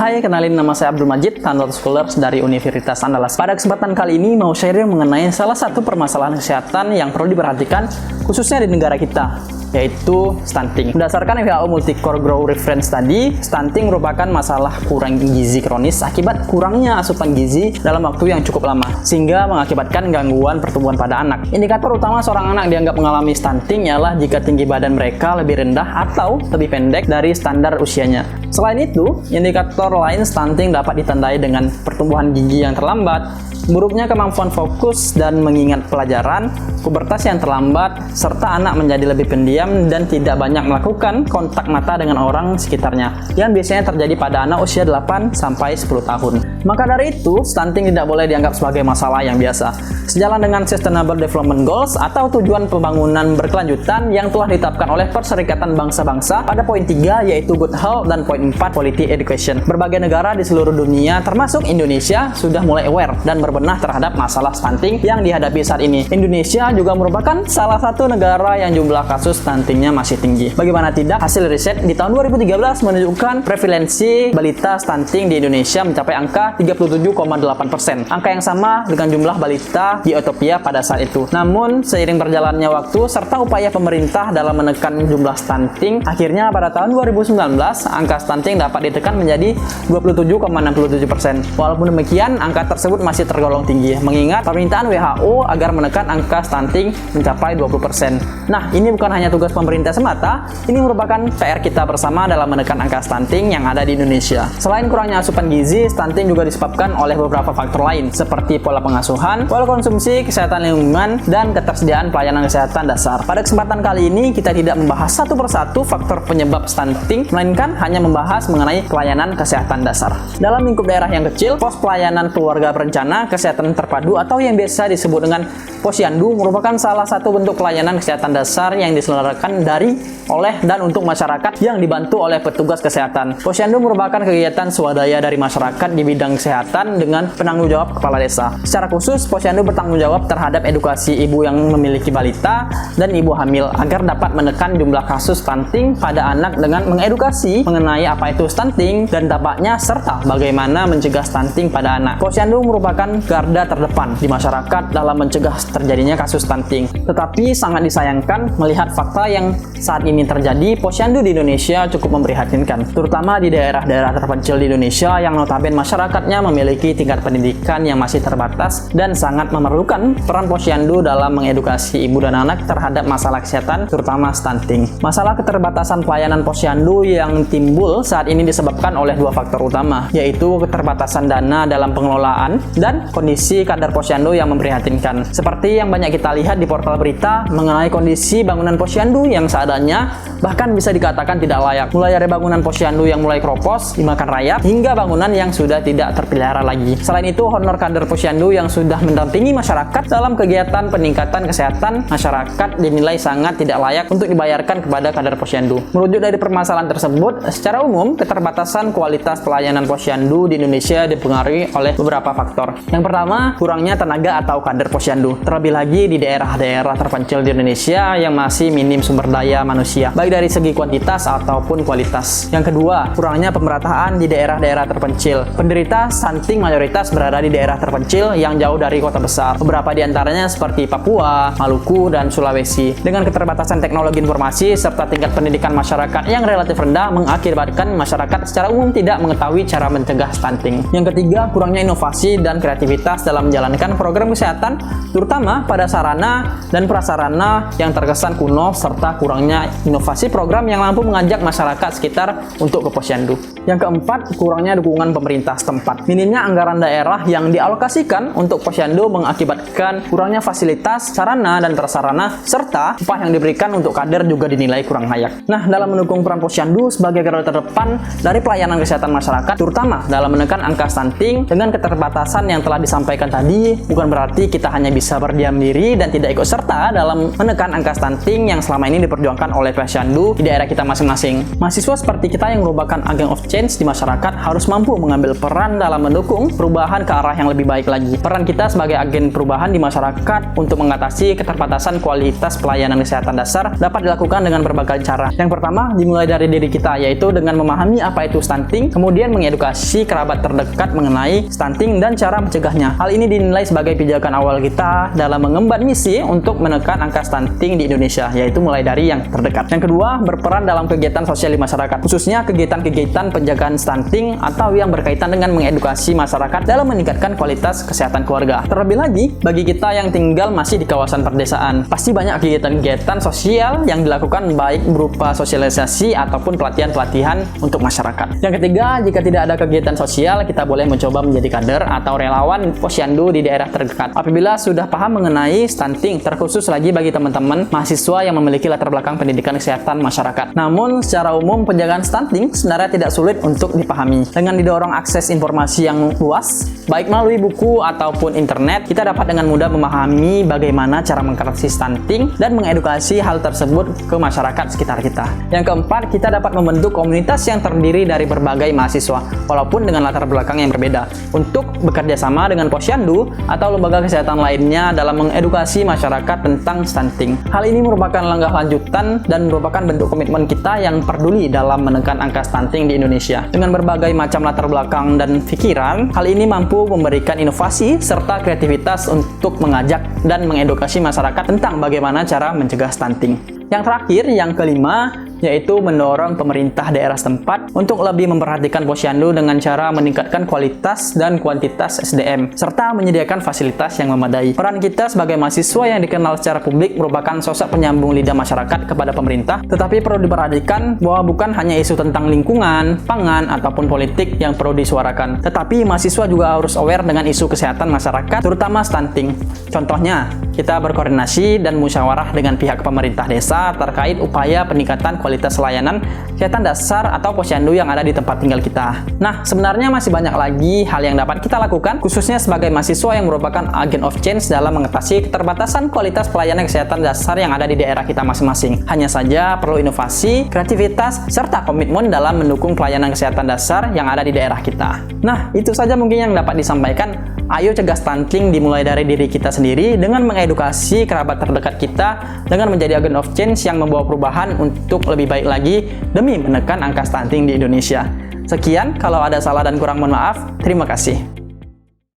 Hai, kenalin nama saya Abdul Majid, Standard Scholars dari Universitas Andalas. Pada kesempatan kali ini mau sharing mengenai salah satu permasalahan kesehatan yang perlu diperhatikan khususnya di negara kita, yaitu stunting. Berdasarkan WHO Multi-Core Growth Reference Study, stunting merupakan masalah kurang gizi kronis akibat kurangnya asupan gizi dalam waktu yang cukup lama, sehingga mengakibatkan gangguan pertumbuhan pada anak. Indikator utama seorang anak dianggap mengalami stunting ialah jika tinggi badan mereka lebih rendah atau lebih pendek dari standar usianya. Selain itu, indikator lain stunting dapat ditandai dengan pertumbuhan gigi yang terlambat, buruknya kemampuan fokus dan mengingat pelajaran, pubertas yang terlambat, serta anak menjadi lebih pendiam dan tidak banyak melakukan kontak mata dengan orang sekitarnya, yang biasanya terjadi pada anak usia 8-10 tahun. Maka dari itu, stunting tidak boleh dianggap sebagai masalah yang biasa. Sejalan dengan Sustainable Development Goals atau tujuan pembangunan berkelanjutan yang telah ditetapkan oleh Perserikatan Bangsa-Bangsa pada poin 3 yaitu Good Health dan poin 4 Quality Education. Berbagai negara di seluruh dunia termasuk Indonesia sudah mulai aware dan berbenah terhadap masalah stunting yang dihadapi saat ini. Indonesia juga merupakan salah satu negara yang jumlah kasus stuntingnya masih tinggi. Bagaimana tidak, hasil riset di tahun 2013 menunjukkan prevalensi balita stunting di Indonesia mencapai angka 37,8%. Angka yang sama dengan jumlah balita di Ethiopia pada saat itu. Namun, seiring berjalannya waktu serta upaya pemerintah dalam menekan jumlah stunting, akhirnya pada tahun 2019, angka stunting dapat ditekan menjadi 27,67%. Walaupun demikian, angka tersebut masih tergolong tinggi, mengingat permintaan WHO agar menekan angka stunting mencapai 20%. Nah, ini bukan hanya tugas pemerintah semata, ini merupakan PR kita bersama dalam menekan angka stunting yang ada di Indonesia. Selain kurangnya asupan gizi, stunting juga disebabkan oleh beberapa faktor lain, seperti pola pengasuhan, pola konsumsi, kesehatan lingkungan, dan ketersediaan pelayanan kesehatan dasar. Pada kesempatan kali ini, kita tidak membahas satu persatu faktor penyebab stunting, melainkan hanya membahas mengenai pelayanan kesehatan dasar. Dalam lingkup daerah yang kecil, pos pelayanan keluarga berencana, kesehatan terpadu, atau yang biasa disebut dengan posyandu, merupakan salah satu bentuk pelayanan kesehatan dasar yang diselenggarakan dari, oleh, dan untuk masyarakat yang dibantu oleh petugas kesehatan. Posyandu merupakan kegiatan swadaya dari masyarakat di bidang kesehatan dengan penanggung jawab kepala desa. Secara khusus, posyandu bertanggung jawab terhadap edukasi ibu yang memiliki balita dan ibu hamil agar dapat menekan jumlah kasus stunting pada anak dengan mengedukasi mengenai apa itu stunting dan dampaknya serta bagaimana mencegah stunting pada anak. Posyandu merupakan garda terdepan di masyarakat dalam mencegah terjadinya kasus stunting. Tetapi sangat disayangkan melihat fakta yang saat ini terjadi, posyandu di Indonesia cukup memprihatinkan, terutama di daerah-daerah terpencil di Indonesia yang notabene masyarakatnya memiliki tingkat pendidikan yang masih terbatas dan sangat memerlukan peran posyandu dalam mengedukasi ibu dan anak terhadap masalah kesehatan, terutama stunting. Masalah keterbatasan pelayanan posyandu yang timbul saat ini disebabkan oleh dua faktor utama, yaitu keterbatasan dana dalam pengelolaan dan kondisi kadar posyandu yang memprihatinkan. Seperti yang banyak kita lihat di portal berita mengenai kondisi bangunan posyandu yang seadanya, bahkan bisa dikatakan tidak layak. Mulai dari bangunan posyandu yang mulai keropos, dimakan rayap, hingga bangunan yang sudah tidak terpelihara lagi. Selain itu, honor kader posyandu yang sudah mendampingi masyarakat dalam kegiatan peningkatan kesehatan masyarakat dinilai sangat tidak layak untuk dibayarkan kepada kader posyandu. Merujuk dari permasalahan tersebut, secara umum, keterbatasan kualitas pelayanan posyandu di Indonesia dipengaruhi oleh beberapa faktor. Yang pertama, kurangnya tenaga atau kader posyandu, terlebih lagi di daerah-daerah terpencil di Indonesia yang masih minim sumber daya manusia, baik dari segi kuantitas ataupun kualitas. Yang kedua, kurangnya pemerataan di daerah-daerah terpencil. Penderita stunting mayoritas berada di daerah terpencil yang jauh dari kota besar. Beberapa di antaranya seperti Papua, Maluku, dan Sulawesi. Dengan keterbatasan teknologi informasi serta tingkat pendidikan masyarakat yang relatif rendah mengakibatkan masyarakat secara umum tidak mengetahui cara mencegah stunting. Yang ketiga, kurangnya inovasi dan kreativitas dalam menjalankan program kesehatan, terutama pada sarana dan prasarana yang terkesan kuno serta kurangnya inovasi program yang mampu mengajak masyarakat sekitar untuk ke posyandu. Yang keempat, kurangnya dukungan pemerintah setempat. Minimnya anggaran daerah yang dialokasikan untuk posyandu mengakibatkan kurangnya fasilitas, sarana, dan prasarana, serta upah yang diberikan untuk kader juga dinilai kurang layak. Nah, dalam mendukung peran posyandu sebagai garda terdepan dari pelayanan kesehatan masyarakat, terutama dalam menekan angka stunting, dengan keterbatasan yang telah disampaikan tadi, bukan berarti kita hanya bisa berdiam diri dan tidak ikut serta dalam menekan angka stunting yang selama ini diperjuangkan oleh Posyandu di daerah kita masing-masing. Mahasiswa seperti kita yang merupakan agen of change di masyarakat harus mampu mengambil peran dalam mendukung perubahan ke arah yang lebih baik lagi. Peran kita sebagai agen perubahan di masyarakat untuk mengatasi keterbatasan kualitas pelayanan kesehatan dasar dapat dilakukan dengan berbagai cara. Yang pertama, dimulai dari diri kita, yaitu dengan memahami apa itu stunting, kemudian mengedukasi kerabat terdekat mengenai stunting dan cara mencegahnya. Hal ini dinilai sebagai pijakan awal kita dalam mengemban misi untuk menekan angka stunting di Indonesia, yaitu mulai dari yang terdekat. Yang kedua, berperan dalam kegiatan sosial di masyarakat, khususnya kegiatan-kegiatan penjagaan stunting atau yang berkaitan dengan mengedukasi masyarakat dalam meningkatkan kualitas kesehatan keluarga. Terlebih lagi, bagi kita yang tinggal masih di kawasan perdesaan, pasti banyak kegiatan-kegiatan sosial yang dilakukan baik berupa sosialisasi ataupun pelatihan-pelatihan untuk masyarakat. Yang ketiga, jika tidak ada kegiatan sosial, kita boleh mencoba menjadi kader atau relawan Posyandu di daerah terdekat. Apabila sudah paham mengenai stunting, terkhusus lagi bagi teman-teman mahasiswa yang memiliki latar belakang pendidikan kesehatan masyarakat. Namun, secara umum penjagaan stunting sebenarnya tidak sulit untuk dipahami. Dengan didorong akses informasi yang luas, baik melalui buku ataupun internet, kita dapat dengan mudah memahami bagaimana cara mengatasi stunting dan mengedukasi hal tersebut ke masyarakat sekitar kita. Yang keempat, kita dapat membentuk komunitas yang terdiri dari berbagai mahasiswa, walaupun dengan latar belakang yang berbeda, untuk bekerja sama dengan Posyandu atau lembaga kesehatan lainnya dalam mengedukasi masyarakat tentang stunting. Hal ini merupakan langkah lanjutan dan merupakan bentuk komitmen kita yang peduli dalam menekan angka stunting di Indonesia. Dengan berbagai macam latar belakang dan pikiran, hal ini mampu memberikan inovasi serta kreativitas untuk mengajak dan mengedukasi masyarakat tentang bagaimana cara mencegah stunting. Yang terakhir, yang kelima, yaitu mendorong pemerintah daerah setempat untuk lebih memperhatikan Posyandu dengan cara meningkatkan kualitas dan kuantitas SDM, serta menyediakan fasilitas yang memadai. Peran kita sebagai mahasiswa yang dikenal secara publik merupakan sosok penyambung lidah masyarakat kepada pemerintah, tetapi perlu diperhatikan bahwa bukan hanya isu tentang lingkungan, pangan, ataupun politik yang perlu disuarakan, tetapi mahasiswa juga harus aware dengan isu kesehatan masyarakat, terutama stunting. Contohnya, kita berkoordinasi dan musyawarah dengan pihak pemerintah desa terkait upaya peningkatan kualitas layanan kesehatan dasar atau Posyandu yang ada di tempat tinggal kita. Nah, sebenarnya masih banyak lagi hal yang dapat kita lakukan, khususnya sebagai mahasiswa yang merupakan agent of change dalam mengatasi keterbatasan kualitas pelayanan kesehatan dasar yang ada di daerah kita masing-masing. Hanya saja perlu inovasi, kreativitas, serta komitmen dalam mendukung pelayanan kesehatan dasar yang ada di daerah kita. Nah, itu saja mungkin yang dapat disampaikan. Ayo cegah stunting dimulai dari diri kita sendiri dengan mengedukasi kerabat terdekat kita dengan menjadi agent of change yang membawa perubahan untuk lebih baik lagi demi menekan angka stunting di Indonesia. Sekian, kalau ada salah dan kurang mohon maaf. Terima kasih.